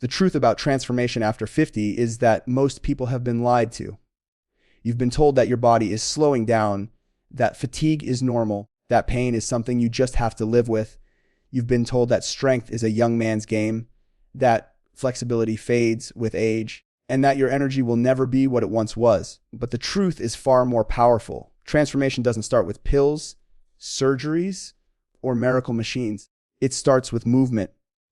The truth about transformation after 50 is that most people have been lied to. You've been told that your body is slowing down, that fatigue is normal, that pain is something you just have to live with. You've been told that strength is a young man's game, that flexibility fades with age, and that your energy will never be what it once was. But the truth is far more powerful. Transformation doesn't start with pills, surgeries, or miracle machines. It starts with movement,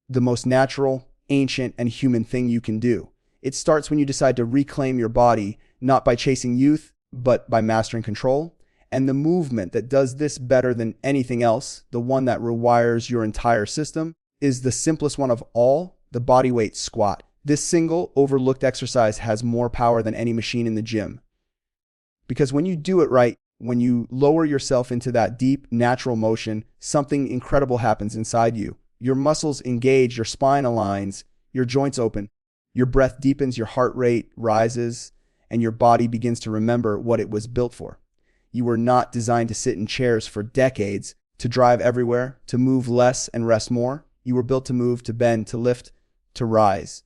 the most natural, ancient, and human thing you can do. It starts when you decide to reclaim your body, not by chasing youth, but by mastering control. And the movement that does this better than anything else, the one that rewires your entire system, is the simplest one of all, the bodyweight squat. This single, overlooked exercise has more power than any machine in the gym. Because when you do it right, when you lower yourself into that deep, natural motion, something incredible happens inside you. Your muscles engage, your spine aligns, your joints open, your breath deepens, your heart rate rises, and your body begins to remember what it was built for. You were not designed to sit in chairs for decades, to drive everywhere, to move less and rest more. You were built to move, to bend, to lift, to rise.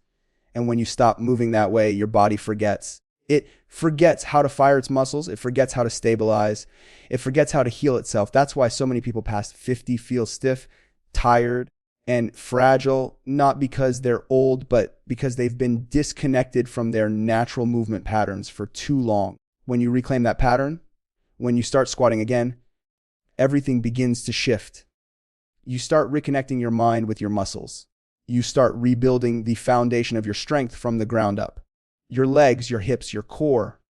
And when you stop moving that way, your body forgets. It forgets how to fire its muscles. It forgets how to stabilize. It forgets how to heal itself. That's why so many people past 50 feel stiff, tired, and fragile, not because they're old, but because they've been disconnected from their natural movement patterns for too long. When you reclaim that pattern, when you start squatting again, everything begins to shift. You start reconnecting your mind with your muscles. You start rebuilding the foundation of your strength from the ground up. Your legs, your hips, your core,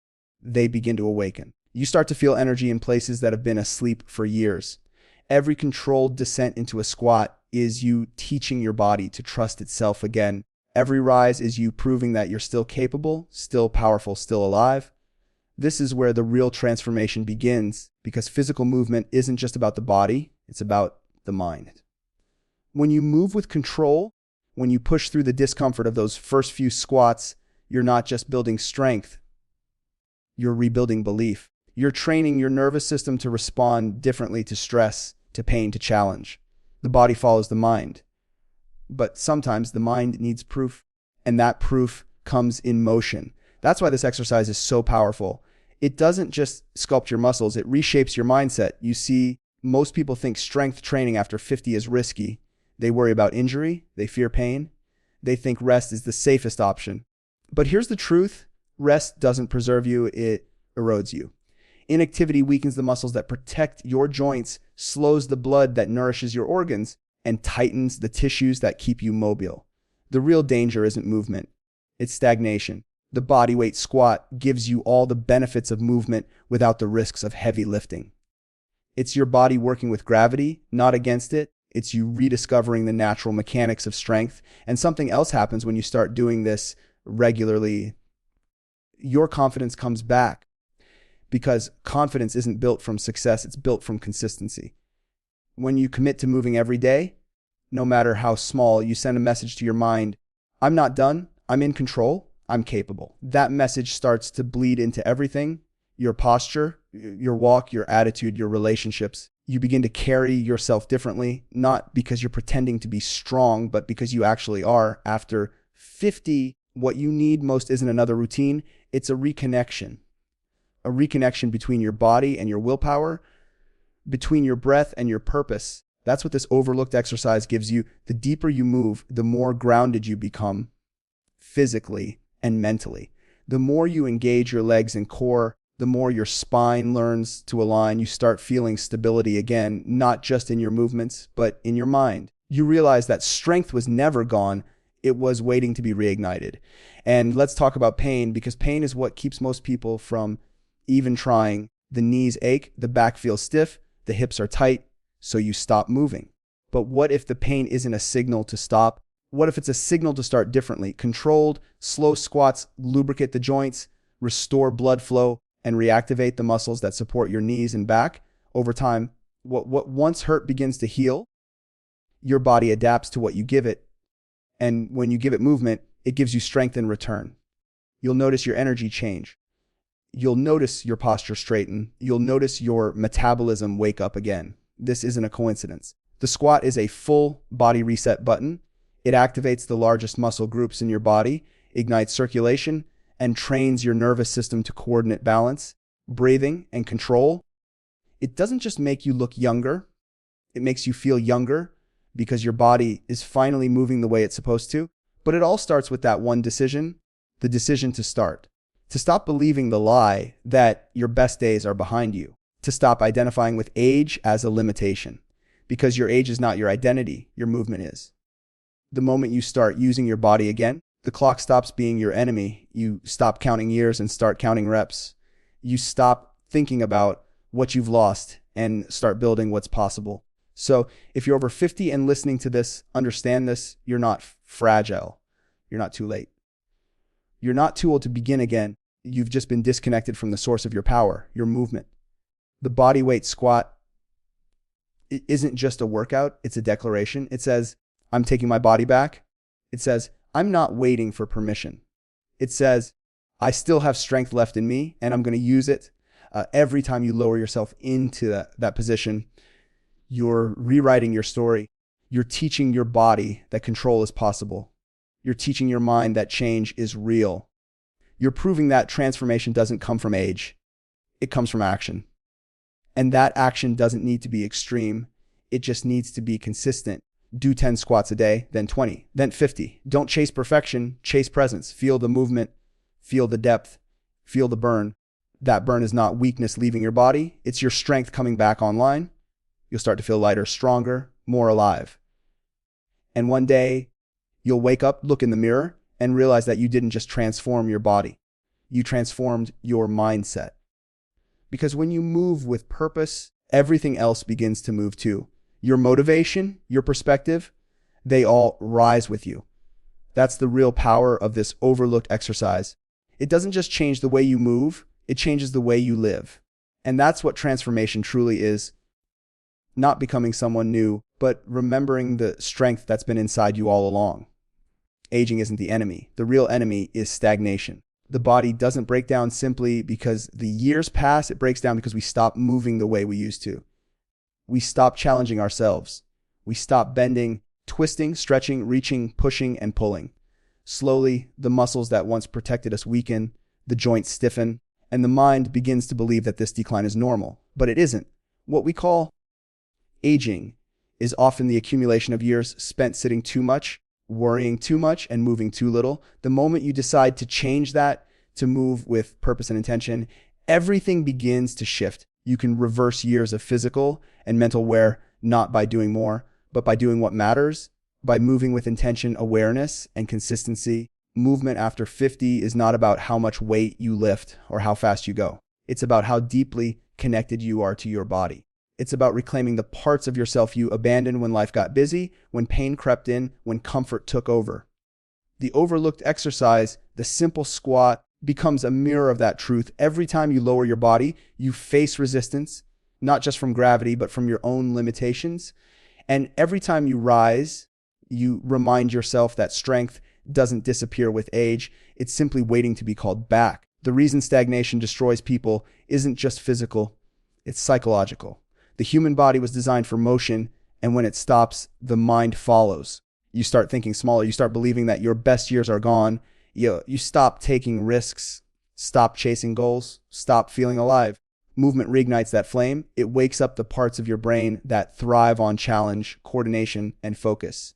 they begin to awaken. You start to feel energy in places that have been asleep for years. Every controlled descent into a squat is you teaching your body to trust itself again. Every rise is you proving that you're still capable, still powerful, still alive. This is where the real transformation begins, because physical movement isn't just about the body, it's about the mind. When you move with control, when you push through the discomfort of those first few squats, you're not just building strength, you're rebuilding belief. You're training your nervous system to respond differently to stress, to pain, to challenge. The body follows the mind. But sometimes the mind needs proof, and that proof comes in motion. That's why this exercise is so powerful. It doesn't just sculpt your muscles, it reshapes your mindset. You see, most people think strength training after 50 is risky. They worry about injury, they fear pain, they think rest is the safest option. But here's the truth, rest doesn't preserve you, it erodes you. Inactivity weakens the muscles that protect your joints, slows the blood that nourishes your organs, and tightens the tissues that keep you mobile. The real danger isn't movement, it's stagnation. The bodyweight squat gives you all the benefits of movement without the risks of heavy lifting. It's your body working with gravity, not against it. It's you rediscovering the natural mechanics of strength. And something else happens when you start doing this regularly. Your confidence comes back, because confidence isn't built from success, it's built from consistency. When you commit to moving every day, no matter how small, you send a message to your mind, I'm not done, I'm in control, I'm capable. That message starts to bleed into everything, your posture, your walk, your attitude, your relationships. You begin to carry yourself differently, not because you're pretending to be strong, but because you actually are. After 50, what you need most isn't another routine, it's a reconnection. A reconnection between your body and your willpower, between your breath and your purpose. That's what this overlooked exercise gives you. The deeper you move, the more grounded you become physically and mentally. The more you engage your legs and core, the more your spine learns to align. You start feeling stability again, not just in your movements, but in your mind. You realize that strength was never gone. It was waiting to be reignited. And let's talk about pain, because pain is what keeps most people from even trying. The knees ache, the back feels stiff, the hips are tight, so you stop moving. But what if the pain isn't a signal to stop? What if it's a signal to start differently? Controlled, slow squats lubricate the joints, restore blood flow, and reactivate the muscles that support your knees and back. Over time, what once hurt begins to heal. Your body adapts to what you give it. And when you give it movement, it gives you strength in return. You'll notice your energy change. You'll notice your posture straighten. You'll notice your metabolism wake up again. This isn't a coincidence. The squat is a full body reset button. It activates the largest muscle groups in your body, ignites circulation, and trains your nervous system to coordinate balance, breathing, and control. It doesn't just make you look younger, it makes you feel younger because your body is finally moving the way it's supposed to. But it all starts with that one decision, the decision to start. To stop believing the lie that your best days are behind you. To stop identifying with age as a limitation. Because your age is not your identity, your movement is. The moment you start using your body again, the clock stops being your enemy. You stop counting years and start counting reps. You stop thinking about what you've lost and start building what's possible. So if you're over 50 and listening to this, understand this, you're not fragile. You're not too late. You're not too old to begin again. You've just been disconnected from the source of your power, your movement. The body weight squat isn't just a workout, it's a declaration. It says, I'm taking my body back. It says, I'm not waiting for permission. It says, I still have strength left in me and I'm going to use it. Every time you lower yourself into that position, you're rewriting your story. You're teaching your body that control is possible. You're teaching your mind that change is real. You're proving that transformation doesn't come from age. It comes from action. And that action doesn't need to be extreme. It just needs to be consistent. Do 10 squats a day, then 20, then 50. Don't chase perfection, chase presence. Feel the movement, feel the depth, feel the burn. That burn is not weakness leaving your body. It's your strength coming back online. You'll start to feel lighter, stronger, more alive. And one day, you'll wake up, look in the mirror, and realize that you didn't just transform your body. You transformed your mindset. Because when you move with purpose, everything else begins to move too. Your motivation, your perspective, they all rise with you. That's the real power of this overlooked exercise. It doesn't just change the way you move, it changes the way you live. And that's what transformation truly is. Not becoming someone new, but remembering the strength that's been inside you all along. Aging isn't the enemy. The real enemy is stagnation. The body doesn't break down simply because the years pass. It breaks down because we stop moving the way we used to. We stop challenging ourselves. We stop bending, twisting, stretching, reaching, pushing, and pulling. Slowly, the muscles that once protected us weaken, the joints stiffen, and the mind begins to believe that this decline is normal. But it isn't. What we call aging is often the accumulation of years spent sitting too much, worrying too much, and moving too little. The moment you decide to change that, to move with purpose and intention, everything begins to shift. You can reverse years of physical and mental wear, not by doing more, but by doing what matters, by moving with intention, awareness, and consistency. Movement after 50 is not about how much weight you lift or how fast you go. It's about how deeply connected you are to your body. It's about reclaiming the parts of yourself you abandoned when life got busy, when pain crept in, when comfort took over. The overlooked exercise, the simple squat, becomes a mirror of that truth. Every time you lower your body, you face resistance, not just from gravity, but from your own limitations. And every time you rise, you remind yourself that strength doesn't disappear with age. It's simply waiting to be called back. The reason stagnation destroys people isn't just physical, it's psychological. The human body was designed for motion, and when it stops, the mind follows. You start thinking smaller. You start believing that your best years are gone. You stop taking risks, stop chasing goals, stop feeling alive. Movement reignites that flame. It wakes up the parts of your brain that thrive on challenge, coordination, and focus.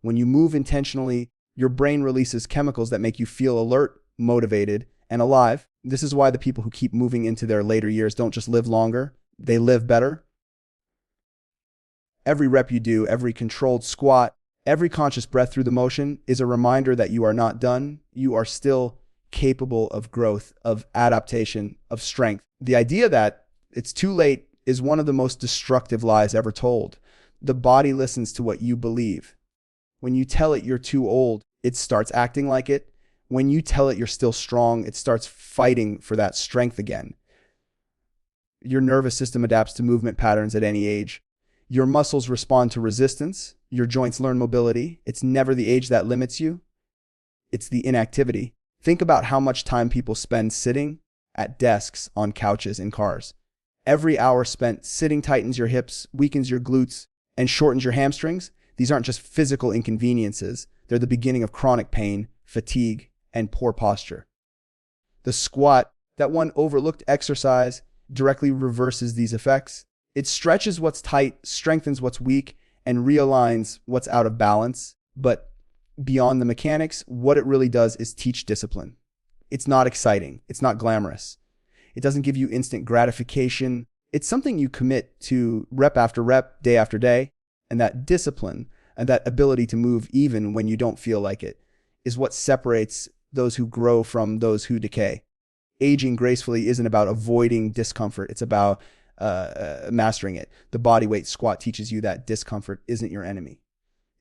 When you move intentionally, your brain releases chemicals that make you feel alert, motivated, and alive. This is why the people who keep moving into their later years don't just live longer, they live better. Every rep you do, every controlled squat, every conscious breath through the motion is a reminder that you are not done. You are still capable of growth, of adaptation, of strength. The idea that it's too late is one of the most destructive lies ever told. The body listens to what you believe. When you tell it you're too old, it starts acting like it. When you tell it you're still strong, it starts fighting for that strength again. Your nervous system adapts to movement patterns at any age. Your muscles respond to resistance. Your joints learn mobility. It's never the age that limits you. It's the inactivity. Think about how much time people spend sitting at desks, on couches, in cars. Every hour spent sitting tightens your hips, weakens your glutes, and shortens your hamstrings. These aren't just physical inconveniences. They're the beginning of chronic pain, fatigue, and poor posture. The squat, that one overlooked exercise, directly reverses these effects. It stretches what's tight, strengthens what's weak, and realigns what's out of balance. But beyond the mechanics, what it really does is teach discipline. It's not exciting. It's not glamorous. It doesn't give you instant gratification. It's something you commit to rep after rep, day after day. And that discipline and that ability to move even when you don't feel like it is what separates those who grow from those who decay. Aging gracefully isn't about avoiding discomfort. It's about mastering it. The bodyweight squat teaches you that discomfort isn't your enemy.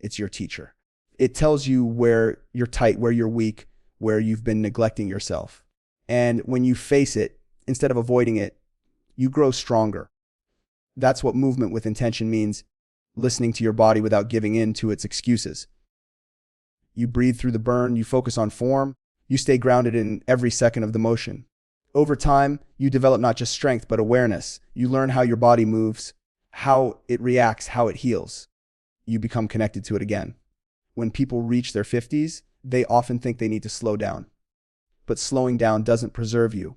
It's your teacher. It tells you where you're tight, where you're weak, where you've been neglecting yourself. And when you face it, instead of avoiding it, you grow stronger. That's what movement with intention means. Listening to your body without giving in to its excuses. You breathe through the burn, you focus on form, you stay grounded in every second of the motion. Over time, you develop not just strength, but awareness. You learn how your body moves, how it reacts, how it heals. You become connected to it again. When people reach their 50s, they often think they need to slow down. But slowing down doesn't preserve you.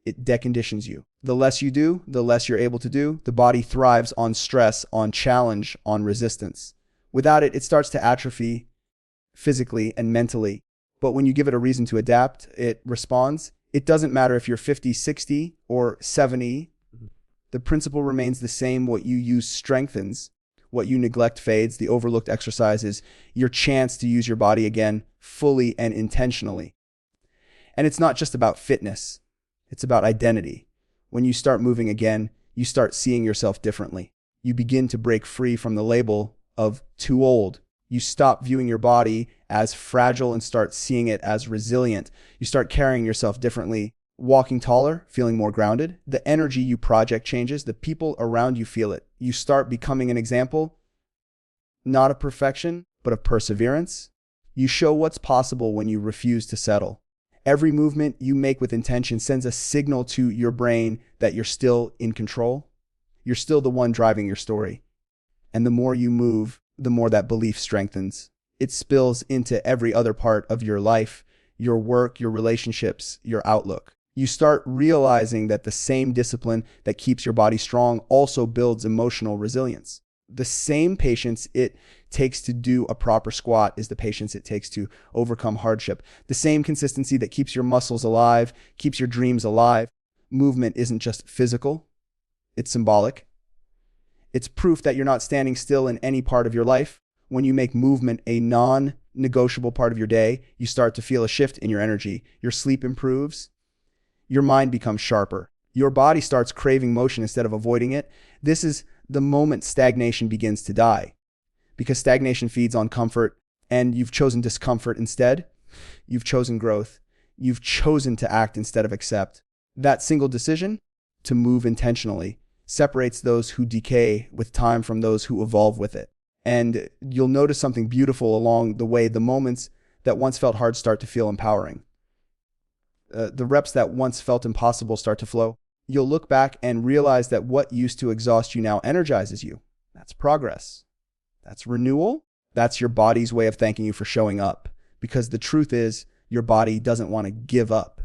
It deconditions you. The less you do, the less you're able to do. The body thrives on stress, on challenge, on resistance. Without it, it starts to atrophy physically and mentally. But when you give it a reason to adapt, it responds. It doesn't matter if you're 50, 60, or 70. The principle remains the same. What you use strengthens. What you neglect fades. The overlooked exercise is your chance to use your body again fully and intentionally. And it's not just about fitness. It's about identity. When you start moving again, you start seeing yourself differently. You begin to break free from the label of too old. You stop viewing your body as fragile and start seeing it as resilient. You start carrying yourself differently, walking taller, feeling more grounded. The energy you project changes. The people around you feel it. You start becoming an example, not of perfection, but of perseverance. You show what's possible when you refuse to settle. Every movement you make with intention sends a signal to your brain that you're still in control. You're still the one driving your story. And the more you move, the more that belief strengthens. It spills into every other part of your life, your work, your relationships, your outlook. You start realizing that the same discipline that keeps your body strong also builds emotional resilience. The same patience it takes to do a proper squat is the patience it takes to overcome hardship. The same consistency that keeps your muscles alive, keeps your dreams alive. Movement isn't just physical, it's symbolic. It's proof that you're not standing still in any part of your life. When you make movement a non-negotiable part of your day, you start to feel a shift in your energy. Your sleep improves. Your mind becomes sharper. Your body starts craving motion instead of avoiding it. This is the moment stagnation begins to die. Because stagnation feeds on comfort, and you've chosen discomfort instead. You've chosen growth. You've chosen to act instead of accept. That single decision, to move intentionally, separates those who decay with time from those who evolve with it. And you'll notice something beautiful along the way. The moments that once felt hard start to feel empowering. The reps that once felt impossible start to flow. You'll look back and realize that what used to exhaust you now energizes you. That's progress. That's renewal. That's your body's way of thanking you for showing up. Because the truth is, your body doesn't want to give up.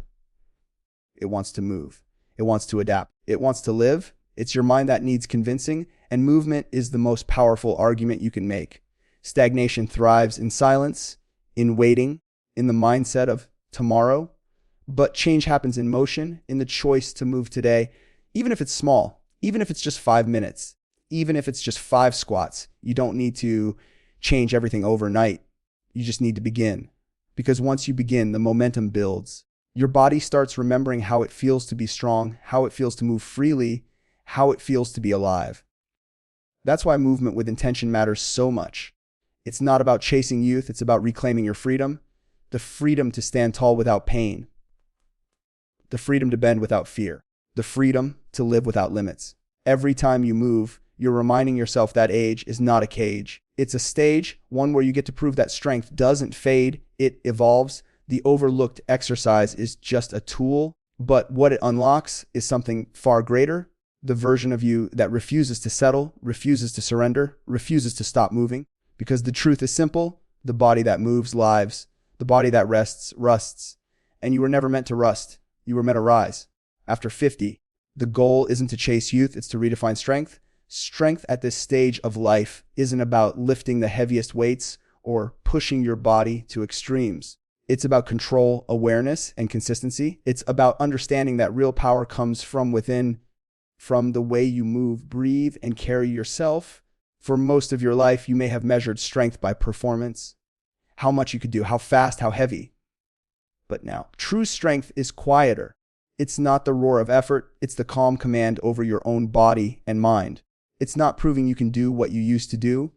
It wants to move. It wants to adapt. It wants to live. It's your mind that needs convincing, and movement is the most powerful argument you can make. Stagnation thrives in silence, in waiting, in the mindset of tomorrow. But change happens in motion, in the choice to move today, even if it's small, even if it's just 5 minutes, even if it's just 5 squats. You don't need to change everything overnight. You just need to begin. Because once you begin, the momentum builds. Your body starts remembering how it feels to be strong, how it feels to move freely, how it feels to be alive. That's why movement with intention matters so much. It's not about chasing youth, it's about reclaiming your freedom, the freedom to stand tall without pain, the freedom to bend without fear, the freedom to live without limits. Every time you move, you're reminding yourself that age is not a cage. It's a stage, one where you get to prove that strength doesn't fade, it evolves. The overlooked exercise is just a tool, but what it unlocks is something far greater. The version of you that refuses to settle, refuses to surrender, refuses to stop moving. Because the truth is simple: the body that moves lives, the body that rests rusts. And you were never meant to rust. You were meant to rise. After 50, the goal isn't to chase youth, it's to redefine strength. Strength at this stage of life isn't about lifting the heaviest weights or pushing your body to extremes. It's about control, awareness, and consistency. It's about understanding that real power comes from within, from the way you move, breathe, and carry yourself. For most of your life, you may have measured strength by performance, how much you could do, how fast, how heavy. But now, true strength is quieter. It's not the roar of effort, it's the calm command over your own body and mind. It's not proving you can do what you used to do.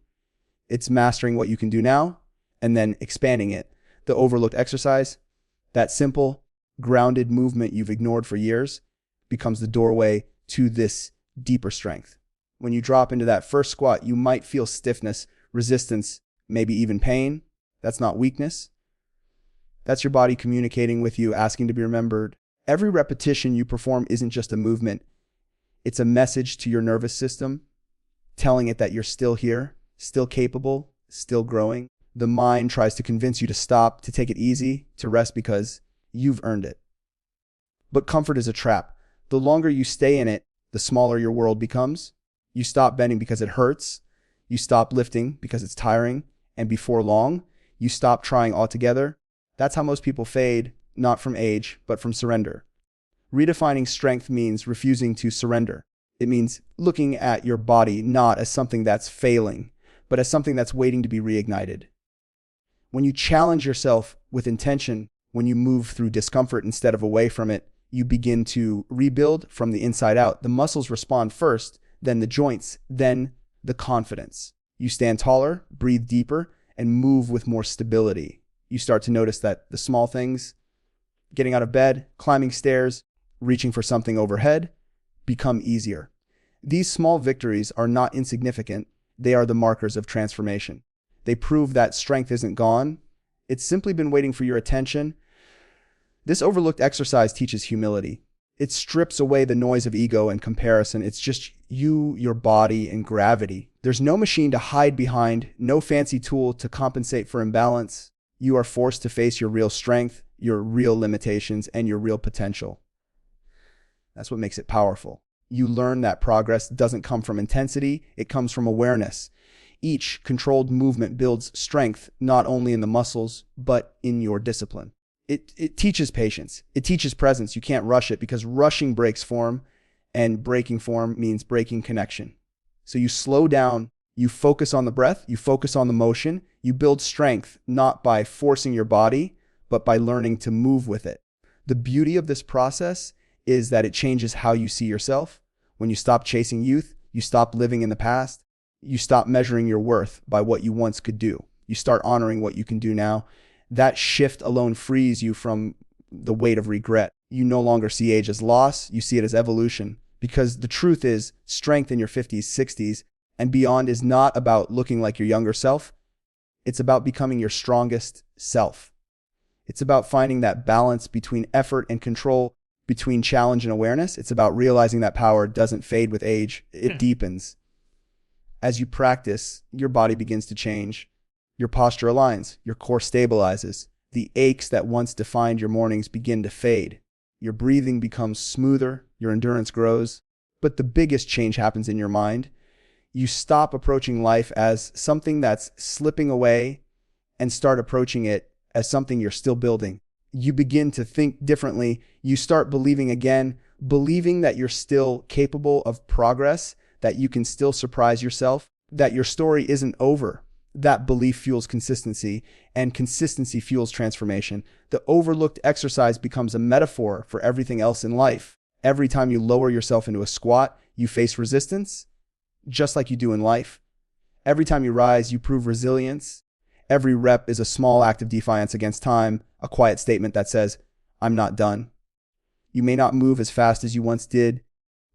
It's mastering what you can do now and then expanding it. The overlooked exercise, that simple, grounded movement you've ignored for years, becomes the doorway to this deeper strength. When you drop into that first squat, you might feel stiffness, resistance, maybe even pain. That's not weakness. That's your body communicating with you, asking to be remembered. Every repetition you perform isn't just a movement. It's a message to your nervous system, telling it that you're still here, still capable, still growing. The mind tries to convince you to stop, to take it easy, to rest because you've earned it. But comfort is a trap. The longer you stay in it, the smaller your world becomes. You stop bending because it hurts. You stop lifting because it's tiring. And before long, you stop trying altogether. That's how most people fade, not from age, but from surrender. Redefining strength means refusing to surrender. It means looking at your body not as something that's failing, but as something that's waiting to be reignited. When you challenge yourself with intention, when you move through discomfort instead of away from it, you begin to rebuild from the inside out. The muscles respond first, then the joints, then the confidence. You stand taller, breathe deeper, and move with more stability. You start to notice that the small things, getting out of bed, climbing stairs, reaching for something overhead, become easier. These small victories are not insignificant. They are the markers of transformation. They prove that strength isn't gone. It's simply been waiting for your attention. This overlooked exercise teaches humility. It strips away the noise of ego and comparison. It's just you, your body, and gravity. There's no machine to hide behind, no fancy tool to compensate for imbalance. You are forced to face your real strength, your real limitations, and your real potential. That's what makes it powerful. You learn that progress doesn't come from intensity, it comes from awareness. Each controlled movement builds strength, not only in the muscles, but in your discipline. It teaches patience. It teaches presence. You can't rush it because rushing breaks form, and breaking form means breaking connection. So you slow down, you focus on the breath, you focus on the motion, you build strength not by forcing your body, but by learning to move with it. The beauty of this process is that it changes how you see yourself. When you stop chasing youth, you stop living in the past. You stop measuring your worth by what you once could do. You start honoring what you can do now. That shift alone frees you from the weight of regret. You no longer see age as loss, you see it as evolution. Because the truth is, strength in your 50s, 60s, and beyond is not about looking like your younger self. It's about becoming your strongest self. It's about finding that balance between effort and control, between challenge and awareness. It's about realizing that power doesn't fade with age, it deepens. As you practice, your body begins to change. Your posture aligns, your core stabilizes. The aches that once defined your mornings begin to fade. Your breathing becomes smoother, your endurance grows. But the biggest change happens in your mind. You stop approaching life as something that's slipping away and start approaching it as something you're still building. You begin to think differently. You start believing again, believing that you're still capable of progress, that you can still surprise yourself, that your story isn't over. That belief fuels consistency, and consistency fuels transformation. The overlooked exercise becomes a metaphor for everything else in life. Every time you lower yourself into a squat, you face resistance, just like you do in life. Every time you rise, you prove resilience. Every rep is a small act of defiance against time, a quiet statement that says, I'm not done. You may not move as fast as you once did,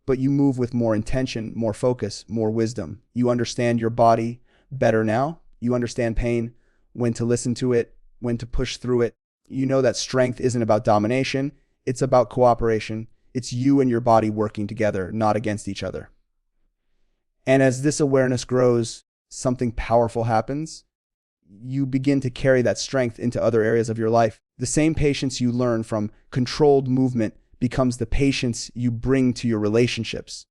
but you move with more intention, more focus, more wisdom. You understand your body better now. You understand pain, when to listen to it, when to push through it. You know that strength isn't about domination. It's about cooperation. It's you and your body working together, not against each other. And as this awareness grows, something powerful happens, you begin to carry that strength into other areas of your life. The same patience you learn from controlled movement becomes the patience you bring to your relationships.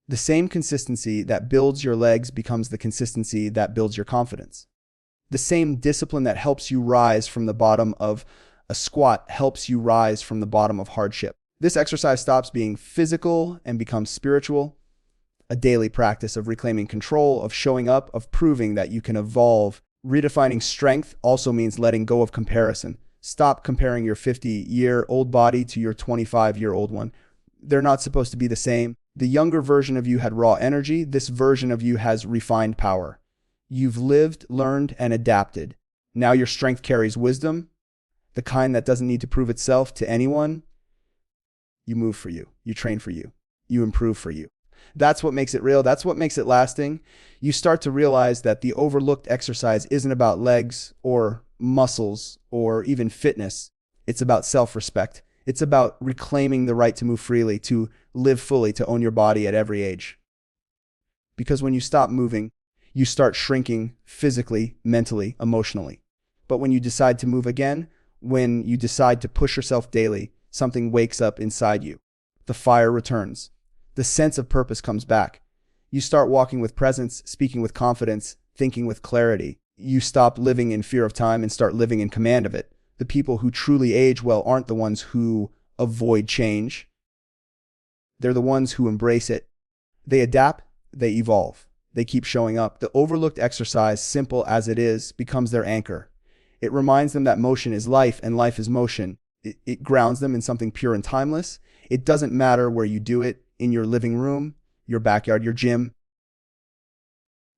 The same consistency that builds your legs becomes the consistency that builds your confidence. The same discipline that helps you rise from the bottom of a squat helps you rise from the bottom of hardship. This exercise stops being physical and becomes spiritual, a daily practice of reclaiming control, of showing up, of proving that you can evolve. Redefining strength also means letting go of comparison. Stop comparing your 50-year-old body to your 25-year-old one. They're not supposed to be the same. The younger version of you had raw energy. This version of you has refined power. You've lived, learned, and adapted. Now your strength carries wisdom, the kind that doesn't need to prove itself to anyone. You move for you. You train for you. You improve for you. That's what makes it real. That's what makes it lasting. You start to realize that the overlooked exercise isn't about legs or muscles or even fitness. It's about self-respect. It's about reclaiming the right to move freely, to live fully, to own your body at every age. Because when you stop moving, you start shrinking physically, mentally, emotionally. But when you decide to move again, when you decide to push yourself daily, something wakes up inside you. The fire returns. The sense of purpose comes back. You start walking with presence, speaking with confidence, thinking with clarity. You stop living in fear of time and start living in command of it. The people who truly age well aren't the ones who avoid change. They're the ones who embrace it. They adapt, they evolve, they keep showing up. The overlooked exercise, simple as it is, becomes their anchor. It reminds them that motion is life and life is motion. It grounds them in something pure and timeless. It doesn't matter where you do it, in your living room, your backyard, your gym.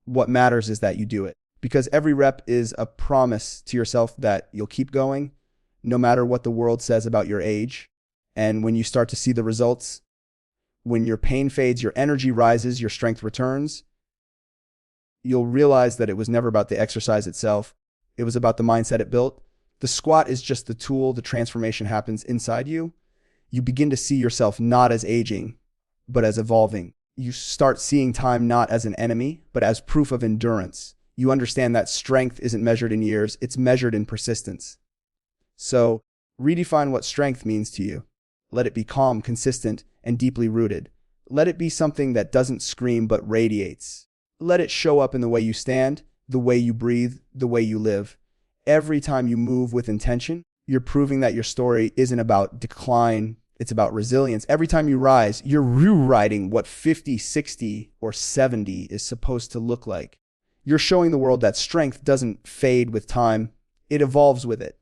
What matters is that you do it. Because every rep is a promise to yourself that you'll keep going, no matter what the world says about your age. And when you start to see the results, when your pain fades, your energy rises, your strength returns, you'll realize that it was never about the exercise itself. It was about the mindset it built. The squat is just the tool. The transformation happens inside you. You begin to see yourself not as aging, but as evolving. You start seeing time not as an enemy, but as proof of endurance. You understand that strength isn't measured in years, it's measured in persistence. So redefine what strength means to you. Let it be calm, consistent, and deeply rooted. Let it be something that doesn't scream but radiates. Let it show up in the way you stand, the way you breathe, the way you live. Every time you move with intention, you're proving that your story isn't about decline, it's about resilience. Every time you rise, you're rewriting what 50, 60, or 70 is supposed to look like. You're showing the world that strength doesn't fade with time, it evolves with it.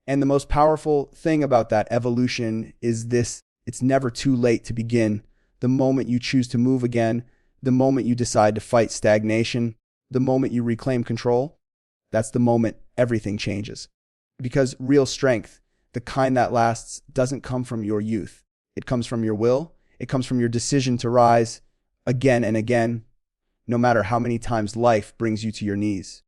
And the most powerful thing about that evolution is this: it's never too late to begin. The moment you choose to move again, the moment you decide to fight stagnation, the moment you reclaim control, that's the moment everything changes. Because real strength, the kind that lasts, doesn't come from your youth. It comes from your will. It comes from your decision to rise again and again, no matter how many times life brings you to your knees.